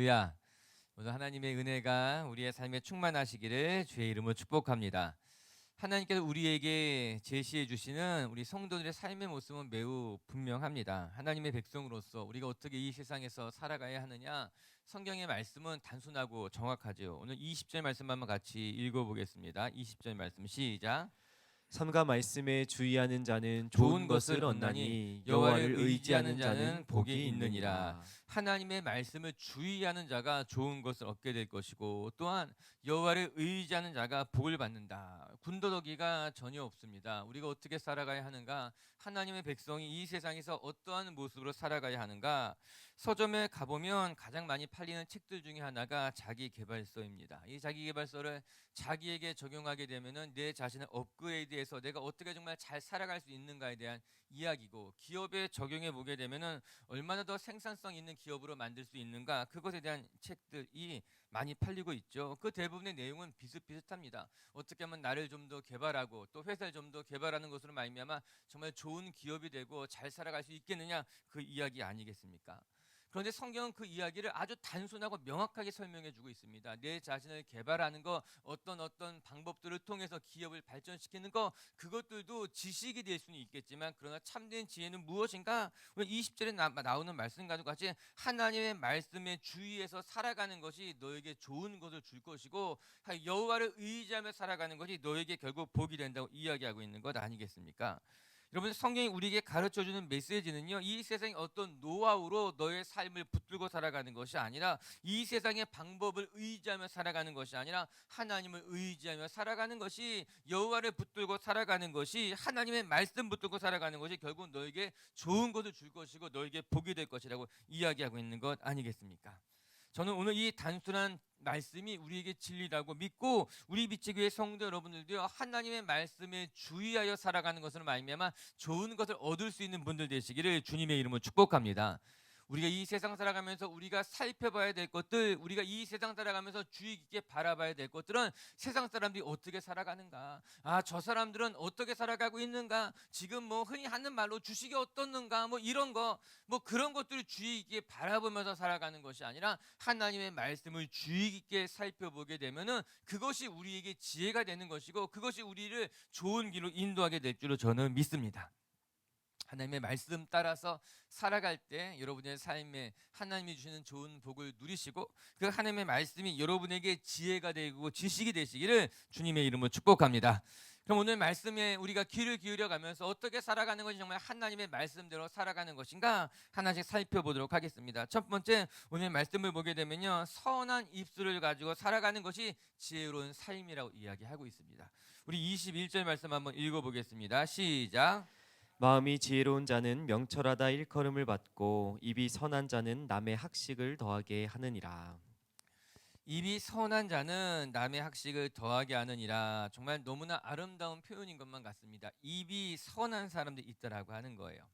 할렐루야. 오늘 하나님의 은혜가 우리의 삶에 충만하시기를 주의 이름으로 축복합니다. 하나님께서 우리에게 제시해 주시는 우리 성도들의 삶의 모습은 매우 분명합니다. 하나님의 백성으로서 우리가 어떻게 이 세상에서 살아가야 하느냐, 성경의 말씀은 단순하고 정확하죠. 오늘 20절 말씀 한번 같이 읽어보겠습니다. 20절 말씀 시작. 삼가 말씀에 주의하는 자는 좋은 것을 얻나니 여호와를 의지하는 자는 복이 있느니라. 있느니라. 하나님의 말씀을 주의하는 자가 좋은 것을 얻게 될 것이고, 또한 여호와를 의지하는 자가 복을 받는다. 군더더기가 전혀 없습니다. 우리가 어떻게 살아가야 하는가, 하나님의 백성이 이 세상에서 어떠한 모습으로 살아가야 하는가, 서점에 가보면 가장 많이 팔리는 책들 중에 하나가 자기계발서입니다. 이 자기계발서를 자기에게 적용하게 되면은 내 자신을 업그레이드해서 내가 어떻게 정말 잘 살아갈 수 있는가에 대한 이야기고, 기업에 적용해 보게 되면은 얼마나 더 생산성 있는 기업으로 만들 수 있는가, 그것에 대한 책들이 많이 팔리고 있죠. 그 대부분의 내용은 비슷비슷합니다. 어떻게 하면 나를 좀 더 개발하고 또 회사를 좀 더 개발하는 것으로 말미암아 정말 좋은 기업이 되고 잘 살아갈 수 있겠느냐, 그 이야기 아니겠습니까? 그런데 성경은 그 이야기를 아주 단순하고 명확하게 설명해 주고 있습니다. 내 자신을 개발하는 거, 어떤 방법들을 통해서 기업을 발전시키는 거, 그것들도 지식이 될 수는 있겠지만, 그러나 참된 지혜는 무엇인가? 오늘 20절에 나오는 말씀과 같이 하나님의 말씀에 주의해서 살아가는 것이 너에게 좋은 것을 줄 것이고, 여호와를 의지하며 살아가는 것이 너에게 결국 복이 된다고 이야기하고 있는 것 아니겠습니까? 여러분, 성경이 우리에게 가르쳐주는 메시지는요, 이 세상의 어떤 노하우로 너의 삶을 붙들고 살아가는 것이 아니라, 이 세상의 방법을 의지하며 살아가는 것이 아니라, 하나님을 의지하며 살아가는 것이, 여호와를 붙들고 살아가는 것이, 하나님의 말씀 붙들고 살아가는 것이 결국 너에게 좋은 것을 줄 것이고 너에게 복이 될 것이라고 이야기하고 있는 것 아니겠습니까? 저는 오늘 이 단순한 말씀이 우리에게 진리라고 믿고, 우리 빛의교회 성도 여러분들도요, 하나님의 말씀에 주의하여 살아가는 것을 말미암아 좋은 것을 얻을 수 있는 분들 되시기를 주님의 이름으로 축복합니다. 우리가 이 세상 살아가면서 우리가 살펴봐야 될 것들, 우리가 이 세상 살아가면서 주의 깊게 바라봐야 될 것들은, 세상 사람들이 어떻게 살아가는가, 저 사람들은 어떻게 살아가고 있는가, 지금 뭐 흔히 하는 말로 주식이 어떻는가, 뭐 이런 거, 뭐 그런 것들을 주의 깊게 바라보면서 살아가는 것이 아니라, 하나님의 말씀을 주의 깊게 살펴보게 되면은 그것이 우리에게 지혜가 되는 것이고, 그것이 우리를 좋은 길로 인도하게 될 줄로 저는 믿습니다. 하나님의 말씀 따라서 살아갈 때 여러분의 삶에 하나님이 주시는 좋은 복을 누리시고, 그 하나님의 말씀이 여러분에게 지혜가 되고 지식이 되시기를 주님의 이름으로 축복합니다. 그럼 오늘 말씀에 우리가 귀를 기울여 가면서 어떻게 살아가는 것이 정말 하나님의 말씀대로 살아가는 것인가, 하나씩 살펴보도록 하겠습니다. 첫 번째, 오늘 말씀을 보게 되면요, 선한 입술을 가지고 살아가는 것이 지혜로운 삶이라고 이야기하고 있습니다. 우리 21절 말씀 한번 읽어보겠습니다. 시작. 마음이 지혜로운 자는 명철하다 일컬음을 받고 입이 선한 자는 남의 학식을 더하게 하느니라. 입이 선한 자는 남의 학식을 더하게 하느니라. 정말 너무나 아름다운 표현인 것만 같습니다. 입이 선한 사람들이 있다라고 하는 거예요.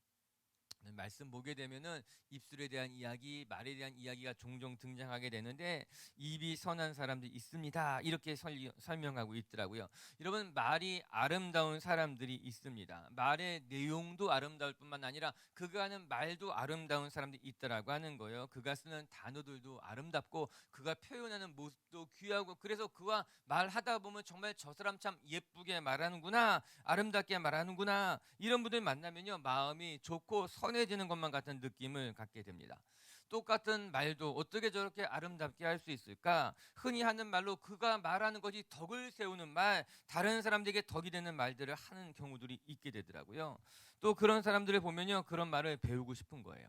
말씀 보게 되면은 입술에 대한 이야기, 말에 대한 이야기가 종종 등장하게 되는데, 입이 선한 사람들이 있습니다, 이렇게 설명하고 있더라고요. 여러분, 말이 아름다운 사람들이 있습니다. 말의 내용도 아름다울 뿐만 아니라 그가 하는 말도 아름다운 사람들이 있다라고 하는 거예요. 그가 쓰는 단어들도 아름답고 그가 표현하는 모습도 귀하고, 그래서 그와 말하다 보면 정말 저 사람 참 예쁘게 말하는구나, 아름답게 말하는구나, 이런 분들 만나면요, 마음이 좋고 선해지는 것만 같은 느낌을 갖게 됩니다. 똑같은 말도 어떻게 저렇게 아름답게 할 수 있을까? 흔히 하는 말로 그가 말하는 것이 덕을 세우는 말, 다른 사람들에게 덕이 되는 말들을 하는 경우들이 있게 되더라고요. 또 그런 사람들을 보면요, 그런 말을 배우고 싶은 거예요.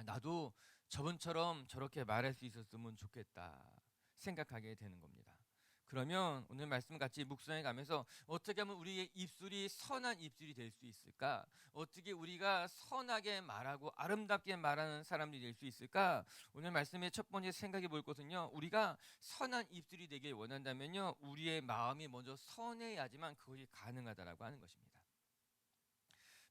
나도 저분처럼 저렇게 말할 수 있었으면 좋겠다 생각하게 되는 겁니다. 그러면 오늘 말씀 같이 묵상해 가면서, 어떻게 하면 우리의 입술이 선한 입술이 될 수 있을까? 어떻게 우리가 선하게 말하고 아름답게 말하는 사람들이 될 수 있을까? 오늘 말씀의 첫 번째 생각해 볼 것은요, 우리가 선한 입술이 되길 원한다면요, 우리의 마음이 먼저 선해야지만 그것이 가능하다라고 하는 것입니다.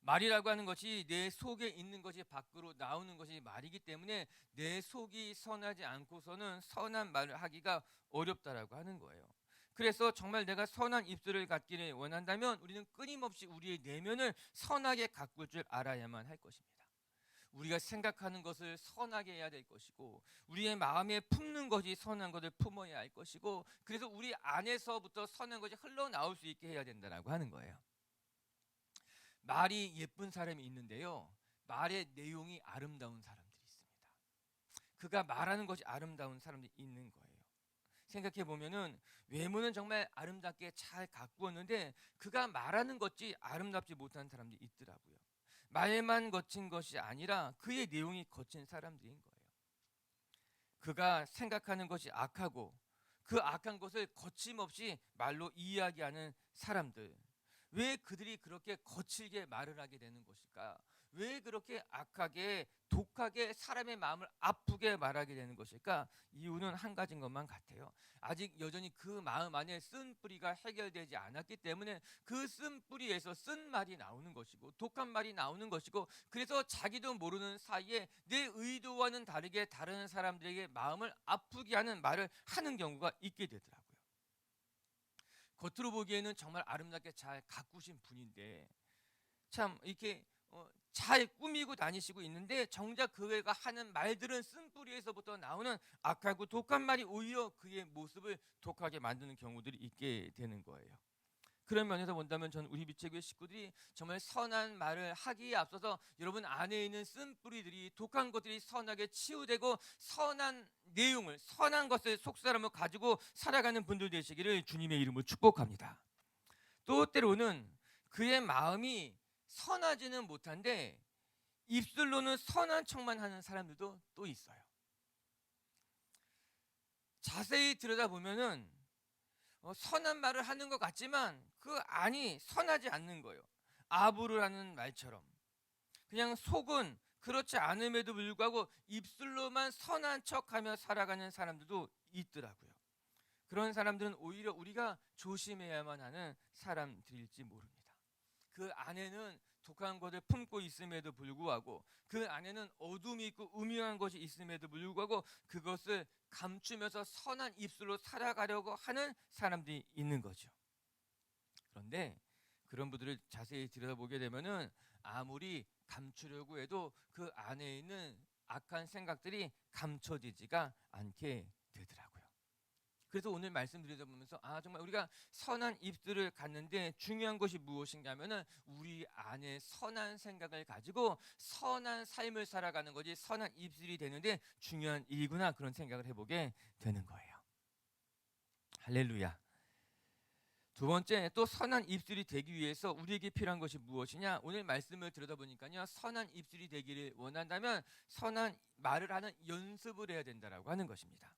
말이라고 하는 것이 내 속에 있는 것이 밖으로 나오는 것이 말이기 때문에, 내 속이 선하지 않고서는 선한 말을 하기가 어렵다라고 하는 거예요. 그래서 정말 내가 선한 입술을 갖기를 원한다면 우리는 끊임없이 우리의 내면을 선하게 가꿀 줄 알아야만 할 것입니다. 우리가 생각하는 것을 선하게 해야 될 것이고 우리의 마음에 품는 것이 선한 것을 품어야 할 것이고 그래서 우리 안에서부터 선한 것이 흘러나올 수 있게 해야 된다고 하는 거예요. 말이 예쁜 사람이 있는데요. 말의 내용이 아름다운 사람들이 있습니다. 그가 말하는 것이 아름다운 사람들이 있는 거예요. 생각해 보면은 외모는 정말 아름답게 잘 가꾸었는데 그가 말하는 것이 아름답지 못한 사람들이 있더라고요. 말만 거친 것이 아니라 그의 내용이 거친 사람들인 거예요. 그가 생각하는 것이 악하고 그 악한 것을 거침없이 말로 이야기하는 사람들. 왜 그들이 그렇게 거칠게 말을 하게 되는 것일까? 왜 그렇게 악하게 독하게 사람의 마음을 아프게 말하게 되는 것일까? 이유는 한 가지인 것만 같아요. 아직 여전히 그 마음 안에 쓴 뿌리가 해결되지 않았기 때문에 그 쓴 뿌리에서 쓴 말이 나오는 것이고 독한 말이 나오는 것이고 그래서 자기도 모르는 사이에 내 의도와는 다르게 다른 사람들에게 마음을 아프게 하는 말을 하는 경우가 있게 되더라고요. 겉으로 보기에는 정말 아름답게 잘 가꾸신 분인데 참 이렇게 잘 꾸미고 다니시고 있는데 정작 그가 하는 말들은 쓴뿌리에서부터 나오는 악하고 독한 말이 오히려 그의 모습을 독하게 만드는 경우들이 있게 되는 거예요. 그런 면에서 본다면 저는 우리 미체교회 식구들이 정말 선한 말을 하기에 앞서서 여러분 안에 있는 쓴뿌리들이 독한 것들이 선하게 치유되고 선한 내용을 선한 것을 속사람을 가지고 살아가는 분들 되시기를 주님의 이름으로 축복합니다. 또 때로는 그의 마음이 선하지는 못한데 입술로는 선한 척만 하는 사람들도 또 있어요. 자세히 들여다보면은 선한 말을 하는 것 같지만 그 안이 선하지 않는 거예요. 아부를 하는 말처럼 그냥 속은 그렇지 않음에도 불구하고 입술로만 선한 척하며 살아가는 사람들도 있더라고요. 그런 사람들은 오히려 우리가 조심해야만 하는 사람들일지 모릅니다. 그 안에는 독한 것을 품고 있음에도 불구하고 그 안에는 어둠이 있고 음흉한 것이 있음에도 불구하고 그것을 감추면서 선한 입술로 살아가려고 하는 사람들이 있는 거죠. 그런데 그런 분들을 자세히 들여다보게 되면은 아무리 감추려고 해도 그 안에 있는 악한 생각들이 감춰지지가 않게 되더라고요. 그래서 오늘 말씀드리다 보면서 정말 우리가 선한 입술을 갖는데 중요한 것이 무엇인가 하면은 우리 안에 선한 생각을 가지고 선한 삶을 살아가는 것이 선한 입술이 되는데 중요한 일이구나 그런 생각을 해보게 되는 거예요. 할렐루야. 두 번째 또 선한 입술이 되기 위해서 우리에게 필요한 것이 무엇이냐? 오늘 말씀을 들여다보니까요. 선한 입술이 되기를 원한다면 선한 말을 하는 연습을 해야 된다라고 하는 것입니다.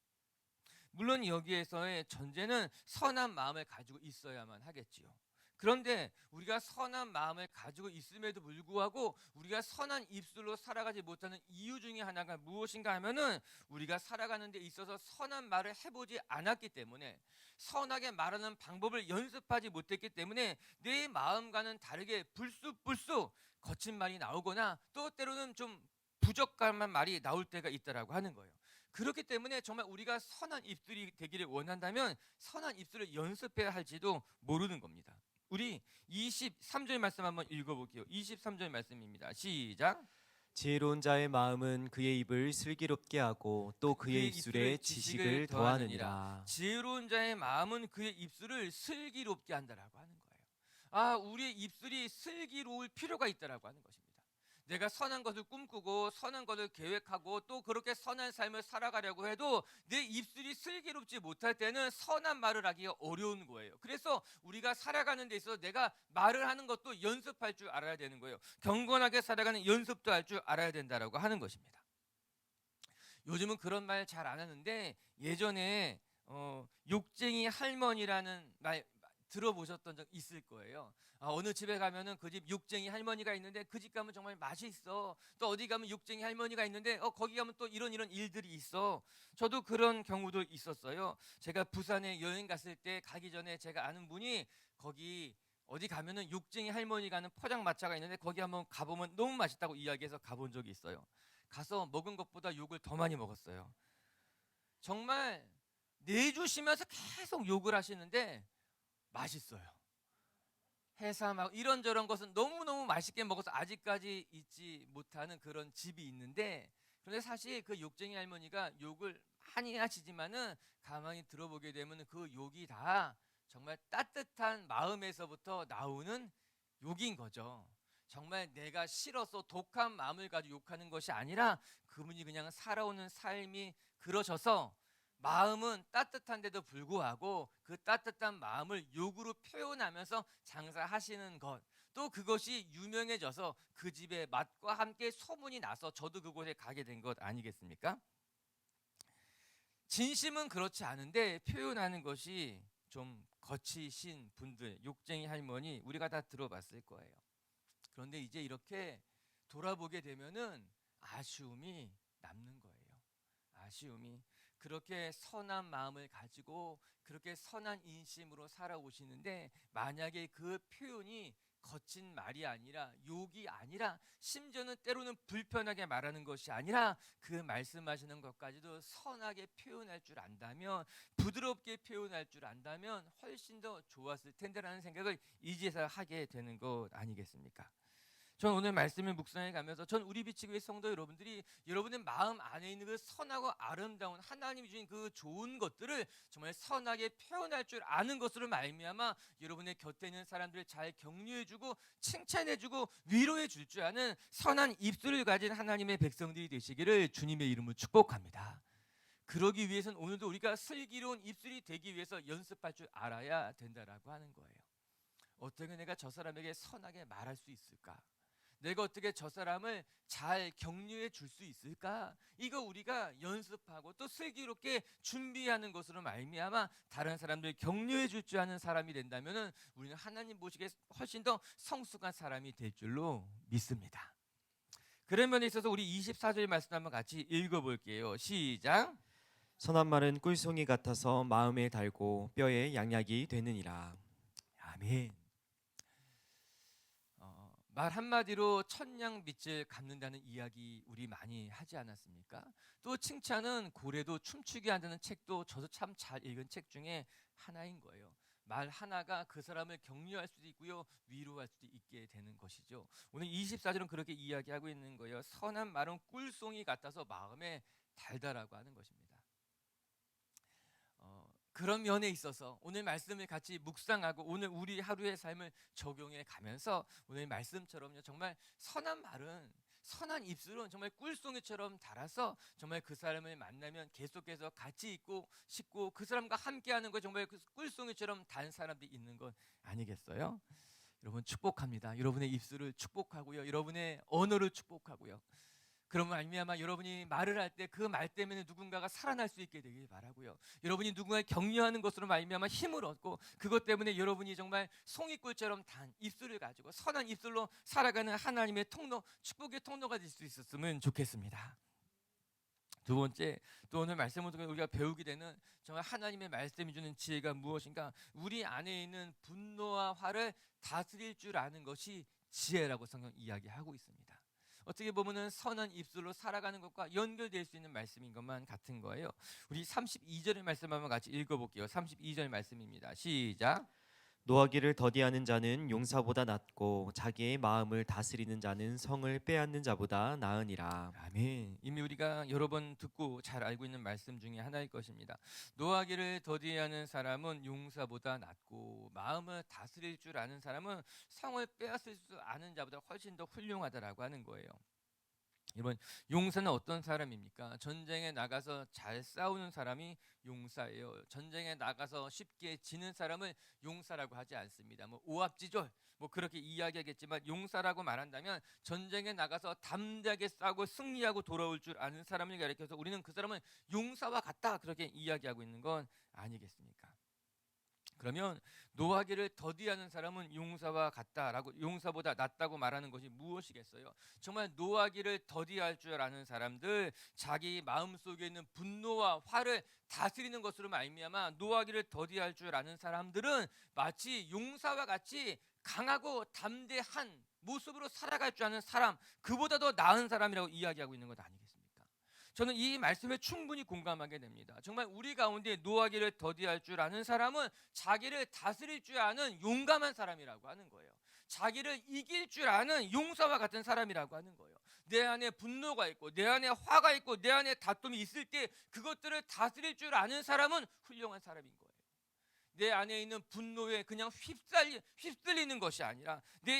물론 여기에서의 전제는 선한 마음을 가지고 있어야만 하겠지요. 그런데 우리가 선한 마음을 가지고 있음에도 불구하고 우리가 선한 입술로 살아가지 못하는 이유 중에 하나가 무엇인가 하면은 우리가 살아가는 데 있어서 선한 말을 해보지 않았기 때문에 선하게 말하는 방법을 연습하지 못했기 때문에 내 마음과는 다르게 불쑥불쑥 거친 말이 나오거나 또 때로는 좀 부적절한 말이 나올 때가 있다라고 하는 거예요. 그렇기 때문에 정말 우리가 선한 입술이 되기를 원한다면 선한 입술을 연습해야 할지도 모르는 겁니다. 우리 23절 말씀 한번 읽어볼게요. 23절 말씀입니다. 시작. 지혜로운 자의 마음은 그의 입을 슬기롭게 하고 또 그의 입술에 지식을 더하느니라. 지혜로운 자의 마음은 그의 입술을 슬기롭게 한다라고 하는 거예요. 우리의 입술이 슬기로울 필요가 있다라고 하는 것입니다. 내가 선한 것을 꿈꾸고 선한 것을 계획하고 또 그렇게 선한 삶을 살아가려고 해도 내 입술이 슬기롭지 못할 때는 선한 말을 하기가 어려운 거예요. 그래서 우리가 살아가는 데 있어서 내가 말을 하는 것도 연습할 줄 알아야 되는 거예요. 경건하게 살아가는 연습도 할 줄 알아야 된다라고 하는 것입니다. 요즘은 그런 말 잘 안 하는데 예전에 욕쟁이 할머니라는 말 들어보셨던 적 있을 거예요. 어느 집에 가면은 그 집 욕쟁이 할머니가 있는데 그 집 가면 정말 맛있어. 또 어디 가면 욕쟁이 할머니가 있는데 거기 가면 또 이런 일들이 있어. 저도 그런 경우도 있었어요. 제가 부산에 여행 갔을 때 가기 전에 제가 아는 분이 거기 어디 가면은 욕쟁이 할머니 가는 포장마차가 있는데 거기 한번 가보면 너무 맛있다고 이야기해서 가본 적이 있어요. 가서 먹은 것보다 욕을 더 많이 먹었어요. 정말 내주시면서 계속 욕을 하시는데 맛있어요. 해삼하고 이런저런 것은 너무너무 맛있게 먹어서 아직까지 잊지 못하는 그런 집이 있는데, 그런데 사실 그 욕쟁이 할머니가 욕을 많이 하시지만은 가만히 들어보게 되면 그 욕이 다 정말 따뜻한 마음에서부터 나오는 욕인 거죠. 정말 내가 싫어서 독한 마음을 가지고 욕하는 것이 아니라 그분이 그냥 살아오는 삶이 그러셔서 마음은 따뜻한데도 불구하고 그 따뜻한 마음을 욕으로 표현하면서 장사하시는 것, 또 그것이 유명해져서 그 집의 맛과 함께 소문이 나서 저도 그곳에 가게 된 것 아니겠습니까? 진심은 그렇지 않은데 표현하는 것이 좀 거치신 분들, 욕쟁이 할머니 우리가 다 들어봤을 거예요. 그런데 이제 이렇게 돌아보게 되면은 아쉬움이 남는 거예요. 아쉬움이. 그렇게 선한 마음을 가지고 그렇게 선한 인심으로 살아오시는데, 만약에 그 표현이 거친 말이 아니라 욕이 아니라 심지어는 때로는 불편하게 말하는 것이 아니라 그 말씀하시는 것까지도 선하게 표현할 줄 안다면, 부드럽게 표현할 줄 안다면 훨씬 더 좋았을 텐데라는 생각을 이제서 하게 되는 것 아니겠습니까? 전 오늘 말씀을 묵상해 가면서 전 우리 비치교회 성도 여러분들이 여러분의 마음 안에 있는 그 선하고 아름다운 하나님이 주신 그 좋은 것들을 정말 선하게 표현할 줄 아는 것으로 말미암아 여러분의 곁에 있는 사람들을 잘 격려해주고 칭찬해주고 위로해 줄 줄 아는 선한 입술을 가진 하나님의 백성들이 되시기를 주님의 이름으로 축복합니다. 그러기 위해서는 오늘도 우리가 슬기로운 입술이 되기 위해서 연습할 줄 알아야 된다라고 하는 거예요. 어떻게 내가 저 사람에게 선하게 말할 수 있을까? 내가 어떻게 저 사람을 잘 격려해 줄 수 있을까? 이거 우리가 연습하고 또 슬기롭게 준비하는 것으로 말미암아 다른 사람들 격려해 줄 줄 아는 사람이 된다면은 우리는 하나님 보시기에 훨씬 더 성숙한 사람이 될 줄로 믿습니다. 그런 면에 있어서 우리 24절 말씀 한번 같이 읽어볼게요. 시작. 선한 말은 꿀송이 같아서 마음에 달고 뼈에 양약이 되느니라. 아멘. 말 한마디로 천냥 빛을 갚는다는 이야기 우리 많이 하지 않았습니까? 또 칭찬은 고래도 춤추게 한다는 책도 저도 참 잘 읽은 책 중에 하나인 거예요. 말 하나가 그 사람을 격려할 수도 있고요, 위로할 수도 있게 되는 것이죠. 오늘 24절은 그렇게 이야기하고 있는 거예요. 선한 말은 꿀송이 같아서 마음에 달다라고 하는 것입니다. 그런 면에 있어서 오늘 말씀을 같이 묵상하고 오늘 우리 하루의 삶을 적용해 가면서 오늘 말씀처럼요, 정말 선한 말은, 선한 입술은 정말 꿀송이처럼 달아서 정말 그 사람을 만나면 계속해서 같이 있고 싶고 그 사람과 함께하는 거, 정말 그 꿀송이처럼 단 사람들이 있는 것 아니겠어요? 여러분 축복합니다. 여러분의 입술을 축복하고요, 여러분의 언어를 축복하고요. 그러면 말미암아 여러분이 말을 할 때 그 말 때문에 누군가가 살아날 수 있게 되길 바라고요. 여러분이 누군가를 격려하는 것으로 말미암아 힘을 얻고 그것 때문에 여러분이 정말 송이꿀처럼 단 입술을 가지고 선한 입술로 살아가는 하나님의 통로, 축복의 통로가 될 수 있었으면 좋겠습니다. 두 번째, 또 오늘 말씀을 통해 우리가 배우게 되는 정말 하나님의 말씀이 주는 지혜가 무엇인가? 우리 안에 있는 분노와 화를 다스릴 줄 아는 것이 지혜라고 성경 이야기하고 있습니다. 어떻게 보면은 선한 입술로 살아가는 것과 연결될 수 있는 말씀인 것만 같은 거예요. 우리 32절의 말씀 한번 같이 읽어볼게요. 32절 말씀입니다. 시작. 노하기를 더디하는 자는 용사보다 낫고 자기의 마음을 다스리는 자는 성을 빼앗는 자보다 나으니라. 아멘. 이미 우리가 여러 번 듣고 잘 알고 있는 말씀 중에 하나일 것입니다. 노하기를 더디하는 사람은 용사보다 낫고 마음을 다스릴 줄 아는 사람은 성을 빼앗을 수 아는 자보다 훨씬 더 훌륭하다라고 하는 거예요. 여러분, 용사는 어떤 사람입니까? 전쟁에 나가서 잘 싸우는 사람이 용사예요. 전쟁에 나가서 쉽게 지는 사람을 용사라고 하지 않습니다. 뭐 오합지졸 뭐 그렇게 이야기하겠지만, 용사라고 말한다면 전쟁에 나가서 담대하게 싸고 승리하고 돌아올 줄 아는 사람을 가리켜서 우리는 그 사람은 용사와 같다, 그렇게 이야기하고 있는 건 아니겠습니까? 그러면 노하기를 더디하는 사람은 용사와 같다라고, 용사보다 낫다고 말하는 것이 무엇이겠어요? 정말 노하기를 더디할 줄 아는 사람들, 자기 마음속에 있는 분노와 화를 다스리는 것으로 말미암아 노하기를 더디할 줄 아는 사람들은 마치 용사와 같이 강하고 담대한 모습으로 살아갈 줄 아는 사람, 그보다 더 나은 사람이라고 이야기하고 있는 것 아니겠습니까? 저는 이 말씀에 충분히 공감하게 됩니다. 정말 우리 가운데 노하기를 더디할 줄 아는 사람은 자기를 다스릴 줄 아는 용감한 사람이라고 하는 거예요. 자기를 이길 줄 아는 용사와 같은 사람이라고 하는 거예요. 내 안에 분노가 있고 내 안에 화가 있고 내 안에 다툼이 있을 때 그것들을 다스릴 줄 아는 사람은 훌륭한 사람인 거예요. 내 안에 있는 분노에 그냥 휩쓸리는 것이 아니라 내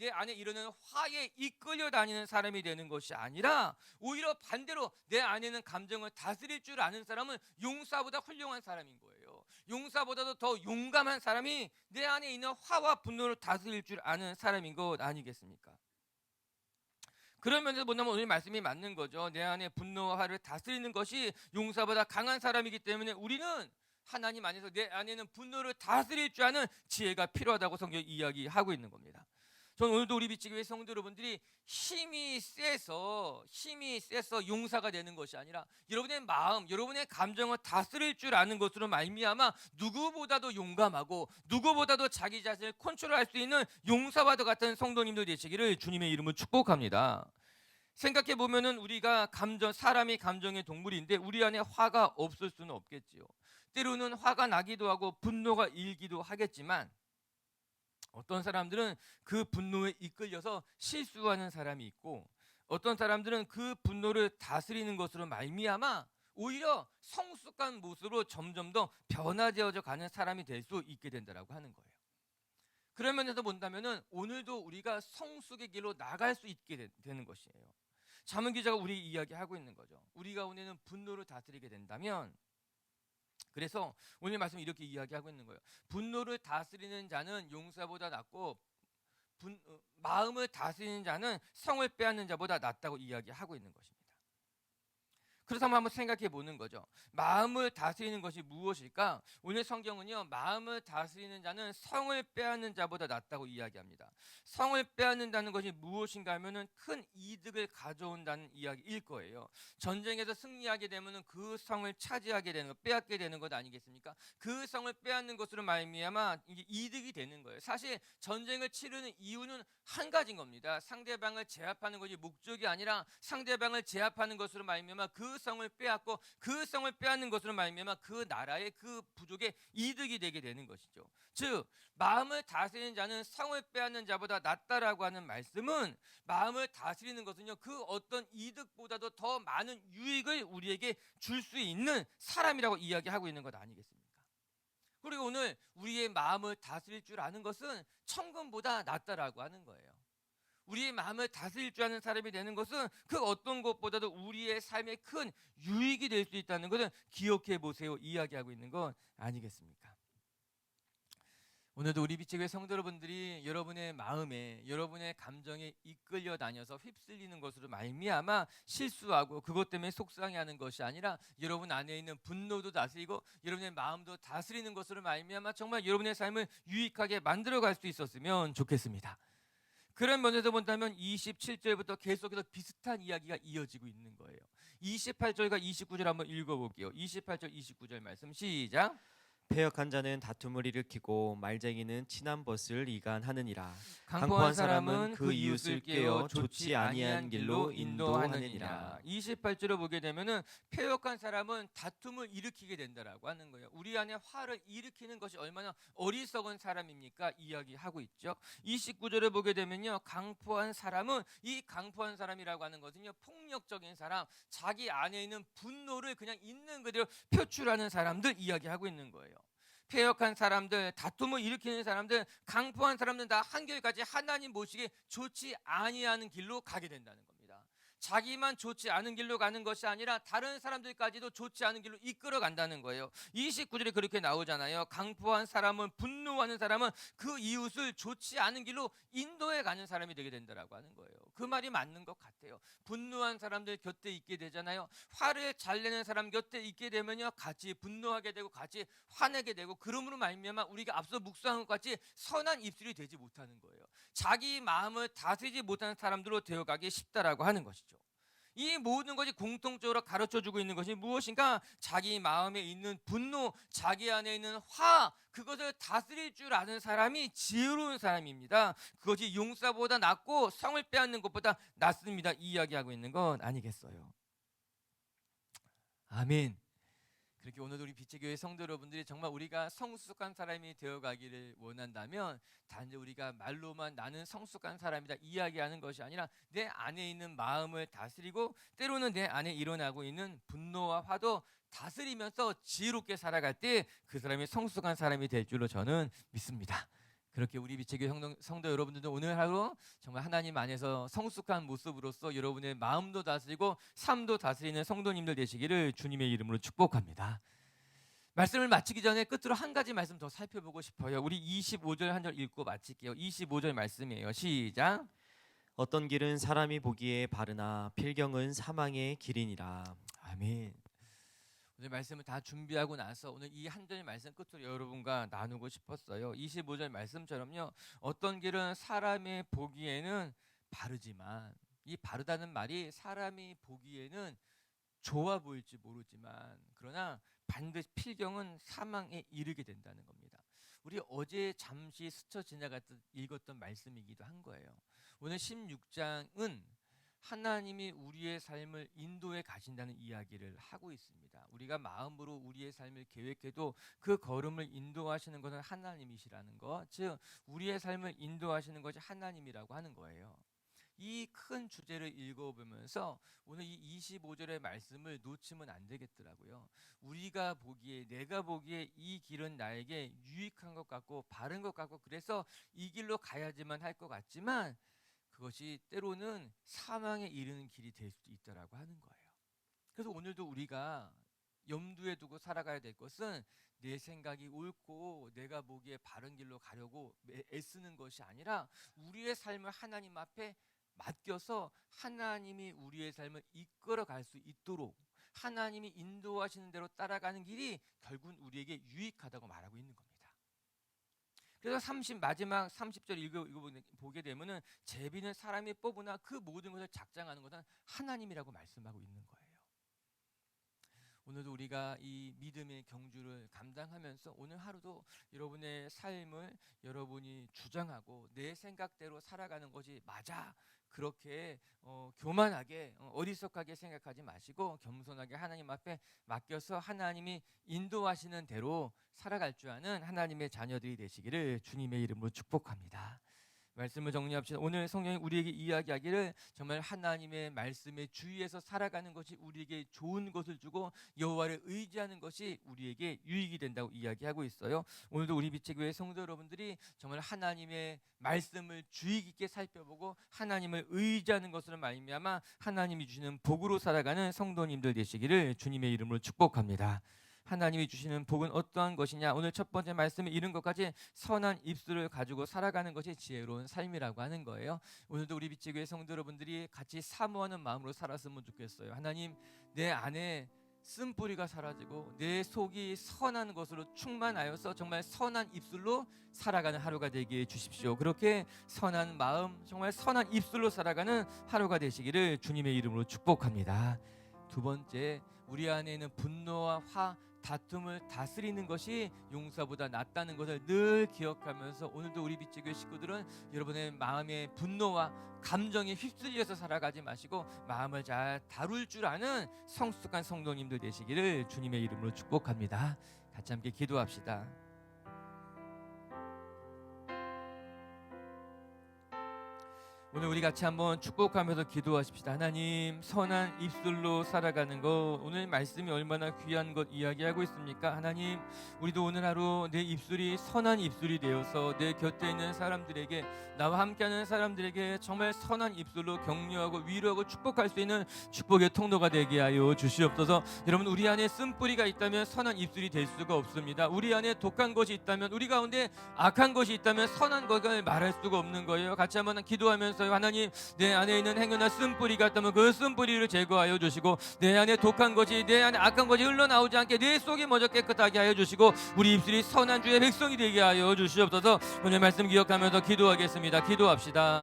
안에 일어나는 화에 이끌려 다니는 사람이 되는 것이 아니라 오히려 반대로 내 안에 있는 감정을 다스릴 줄 아는 사람은 용사보다 훌륭한 사람인 거예요. 용사보다도 더 용감한 사람이 내 안에 있는 화와 분노를 다스릴 줄 아는 사람인 것 아니겠습니까? 그런 면에서 본다면 오늘 말씀이 맞는 거죠. 내 안에 분노와 화를 다스리는 것이 용사보다 강한 사람이기 때문에 우리는 하나님 안에서 내 안에는 분노를 다스릴 줄 아는 지혜가 필요하다고 성경이 이야기하고 있는 겁니다. 저는 오늘도 우리 비치교회 성도 여러분들이 힘이 세서 용사가 되는 것이 아니라 여러분의 마음, 여러분의 감정을 다스릴 줄 아는 것으로 말미암아 누구보다도 용감하고 누구보다도 자기 자신을 컨트롤할 수 있는 용사와 같은 성도님들 되시기를 주님의 이름으로 축복합니다. 생각해 보면은 우리가 사람이 감정의 동물인데 우리 안에 화가 없을 수는 없겠지요. 때로는 화가 나기도 하고 분노가 일기도 하겠지만 어떤 사람들은 그 분노에 이끌려서 실수하는 사람이 있고 어떤 사람들은 그 분노를 다스리는 것으로 말미암아 오히려 성숙한 모습으로 점점 더 변화되어져 가는 사람이 될 수 있게 된다라고 하는 거예요. 그런 면에서 본다면은 오늘도 우리가 성숙의 길로 나갈 수 있게 되는 것이에요. 잠언 기자가 우리 이야기하고 있는 거죠. 우리 가운데는 분노를 다스리게 된다면 그래서 오늘 말씀 이렇게 이야기하고 있는 거예요. 분노를 다스리는 자는 용사보다 낫고 마음을 다스리는 자는 성을 빼앗는 자보다 낫다고 이야기하고 있는 것입니다. 그래서 한번 생각해 보는 거죠. 마음을 다스리는 것이 무엇일까? 오늘 성경은요, 마음을 다스리는 자는 성을 빼앗는 자보다 낫다고 이야기합니다. 성을 빼앗는다는 것이 무엇인가 하면은 큰 이득을 가져온다는 이야기일 거예요. 전쟁에서 승리하게 되면은 그 성을 차지하게 되는 것, 빼앗게 되는 것 아니겠습니까? 그 성을 빼앗는 것으로 말미암아 이게 이득이 되는 거예요. 사실 전쟁을 치르는 이유는 한 가지인 겁니다. 상대방을 제압하는 것이 목적이 아니라 상대방을 제압하는 것으로 말미암아 그 성을 빼앗고 그 성을 빼앗는 것으로 말미암아 그 나라의 그 부족의 이득이 되게 되는 것이죠. 즉 마음을 다스리는 자는 성을 빼앗는 자보다 낫다라고 하는 말씀은 마음을 다스리는 것은요 그 어떤 이득보다도 더 많은 유익을 우리에게 줄 수 있는 사람이라고 이야기하고 있는 것 아니겠습니까? 그리고 오늘 우리의 마음을 다스릴 줄 아는 것은 천금보다 낫다라고 하는 거예요. 우리의 마음을 다스릴 줄 아는 사람이 되는 것은 그 어떤 것보다도 우리의 삶에 큰 유익이 될 수 있다는 것을 기억해 보세요. 이야기하고 있는 건 아니겠습니까? 오늘도 우리 비치교회 성도 여러분들이 여러분의 마음에 여러분의 감정에 이끌려 다녀서 휩쓸리는 것으로 말미암아 실수하고 그것 때문에 속상해하는 것이 아니라 여러분 안에 있는 분노도 다스리고 여러분의 마음도 다스리는 것으로 말미암아 정말 여러분의 삶을 유익하게 만들어갈 수 있었으면 좋겠습니다. 그런 면에서 본다면 27절부터 계속해서 비슷한 이야기가 이어지고 있는 거예요. 28절과 29절 한번 읽어볼게요. 28절 29절 말씀 시작. 패역한 자는 다툼을 일으키고 말쟁이는 친한 벗을 이간하느니라. 강포한 사람은 그 이웃을 깨어 좋지 아니한 길로 인도하느니라. 28절을 보게 되면은 패역한 사람은 다툼을 일으키게 된다라고 하는 거예요. 우리 안에 화를 일으키는 것이 얼마나 어리석은 사람입니까? 이야기하고 있죠. 29절을 보게 되면요, 강포한 사람은 이 강포한 사람이라고 하는 것은요 폭력적인 사람, 자기 안에 있는 분노를 그냥 있는 그대로 표출하는 사람들 이야기하고 있는 거예요. 패역한 사람들, 다툼을 일으키는 사람들, 강포한 사람들 다 한결같이 하나님 보시기에 좋지 아니하는 길로 가게 된다는 겁니다. 자기만 좋지 않은 길로 가는 것이 아니라 다른 사람들까지도 좋지 않은 길로 이끌어 간다는 거예요. 29절에 그렇게 나오잖아요. 강포한 사람은, 분노하는 사람은 그 이웃을 좋지 않은 길로 인도해 가는 사람이 되게 된다라고 하는 거예요. 그 말이 맞는 것 같아요. 분노한 사람들 곁에 있게 되잖아요. 화를 잘 내는 사람 곁에 있게 되면요 같이 분노하게 되고 같이 화내게 되고, 그러므로 말미암아 우리가 앞서 묵상한 것 같이 선한 입술이 되지 못하는 거예요. 자기 마음을 다스리지 못하는 사람들로 되어가기 쉽다라고 하는 것이죠. 이 모든 것이 공통적으로 가르쳐주고 있는 것이 무엇인가? 자기 마음에 있는 분노, 자기 안에 있는 화, 그것을 다스릴 줄 아는 사람이 지혜로운 사람입니다. 그것이 용사보다 낫고 성을 빼앗는 것보다 낫습니다. 이 이야기하고 있는 건 아니겠어요? 아멘. 그렇게 오늘도 우리 빛의 교회 성도 여러분들이 정말 우리가 성숙한 사람이 되어가기를 원한다면 단지 우리가 말로만 나는 성숙한 사람이다 이야기하는 것이 아니라 내 안에 있는 마음을 다스리고 때로는 내 안에 일어나고 있는 분노와 화도 다스리면서 지혜롭게 살아갈 때 그 사람이 성숙한 사람이 될 줄로 저는 믿습니다. 그렇게 우리 빛의 교회 성도 여러분들도 오늘 하루 정말 하나님 안에서 성숙한 모습으로서 여러분의 마음도 다스리고 삶도 다스리는 성도님들 되시기를 주님의 이름으로 축복합니다. 말씀을 마치기 전에 끝으로 한 가지 말씀 더 살펴보고 싶어요. 우리 25절 한 절 읽고 마칠게요. 25절 말씀이에요. 시작. 어떤 길은 사람이 보기에 바르나 필경은 사망의 길이니라. 아멘. 오늘 말씀을 다 준비하고 나서 오늘 이 한 절 말씀 끝으로 여러분과 나누고 싶었어요. 25절 말씀처럼요. 어떤 길은 사람이 보기에는 바르지만, 이 바르다는 말이 사람이 보기에는 좋아 보일지 모르지만 그러나 반드시 필경은 사망에 이르게 된다는 겁니다. 우리 어제 잠시 스쳐 지나갔던 읽었던 말씀이기도 한 거예요. 오늘 16장은 하나님이 우리의 삶을 인도해 가신다는 이야기를 하고 있습니다. 우리가 마음으로 우리의 삶을 계획해도 그 걸음을 인도하시는 것은 하나님이시라는 것, 즉 우리의 삶을 인도하시는 것이 하나님이라고 하는 거예요. 이 큰 주제를 읽어보면서 오늘 이 25절의 말씀을 놓치면 안 되겠더라고요. 우리가 보기에, 내가 보기에 이 길은 나에게 유익한 것 같고 바른 것 같고 그래서 이 길로 가야지만 할 것 같지만 그것이 때로는 사망에 이르는 길이 될 수도 있다라고 하는 거예요. 그래서 오늘도 우리가 염두에 두고 살아가야 될 것은 내 생각이 옳고 내가 보기에 바른 길로 가려고 애쓰는 것이 아니라 우리의 삶을 하나님 앞에 맡겨서 하나님이 우리의 삶을 이끌어 갈 수 있도록 하나님이 인도하시는 대로 따라가는 길이 결국은 우리에게 유익하다고 말하고 있는 겁니다. 그래서 마지막 30절 읽어보게 되면은 제비는 사람이 뽑으나 그 모든 것을 작정하는 것은 하나님이라고 말씀하고 있는 거예요. 오늘도 우리가 이 믿음의 경주를 감당하면서 오늘 하루도 여러분의 삶을 여러분이 주장하고 내 생각대로 살아가는 것이 맞아 그렇게 교만하게 어리석하게 생각하지 마시고 겸손하게 하나님 앞에 맡겨서 하나님이 인도하시는 대로 살아갈 줄 아는 하나님의 자녀들이 되시기를 주님의 이름으로 축복합니다. 말씀을 정리합시다. 오늘 성경이 우리에게 이야기하기를 정말 하나님의 말씀에 주의해서 살아가는 것이 우리에게 좋은 것을 주고 여호와를 의지하는 것이 우리에게 유익이 된다고 이야기하고 있어요. 오늘도 우리 빛의 교회 성도 여러분들이 정말 하나님의 말씀을 주의 깊게 살펴보고 하나님을 의지하는 것으로 말미암아 하나님이 주시는 복으로 살아가는 성도님들 되시기를 주님의 이름으로 축복합니다. 하나님이 주시는 복은 어떠한 것이냐? 오늘 첫 번째 말씀에 이른 것까지 선한 입술을 가지고 살아가는 것이 지혜로운 삶이라고 하는 거예요. 오늘도 우리 빛의 교회 성도 여러분들이 같이 사모하는 마음으로 살았으면 좋겠어요. 하나님, 내 안에 쓴뿌리가 사라지고 내 속이 선한 것으로 충만하여서 정말 선한 입술로 살아가는 하루가 되게 해주십시오. 그렇게 선한 마음, 정말 선한 입술로 살아가는 하루가 되시기를 주님의 이름으로 축복합니다. 두 번째, 우리 안에 있는 분노와 화, 다툼을 다스리는 것이 용서보다 낫다는 것을 늘 기억하면서 오늘도 우리 빛의 교회 식구들은 여러분의 마음의 분노와 감정에 휩쓸려서 살아가지 마시고 마음을 잘 다룰 줄 아는 성숙한 성도님들 되시기를 주님의 이름으로 축복합니다. 같이 함께 기도합시다. 오늘 우리 같이 한번 축복하면서 기도하십시다. 하나님, 선한 입술로 살아가는 것, 오늘 말씀이 얼마나 귀한 것 이야기하고 있습니까? 하나님, 우리도 오늘 하루 내 입술이 선한 입술이 되어서 내 곁에 있는 사람들에게, 나와 함께하는 사람들에게 정말 선한 입술로 격려하고 위로하고 축복할 수 있는 축복의 통로가 되게 하여 주시옵소서. 여러분, 우리 안에 쓴뿌리가 있다면 선한 입술이 될 수가 없습니다. 우리 안에 독한 것이 있다면, 우리 가운데 악한 것이 있다면 선한 것을 말할 수가 없는 거예요. 같이 한번 기도하면서 하나님, 내 안에 있는 행여나 쓴뿌리가 있다면 그 쓴뿌리를 제거하여 주시고 내 안에 독한 것이, 내 안에 악한 것이 흘러나오지 않게 내 속이 먼저 깨끗하게 하여 주시고 우리 입술이 선한 주의 백성이 되게 하여 주시옵소서. 오늘 말씀 기억하면서 기도하겠습니다. 기도합시다.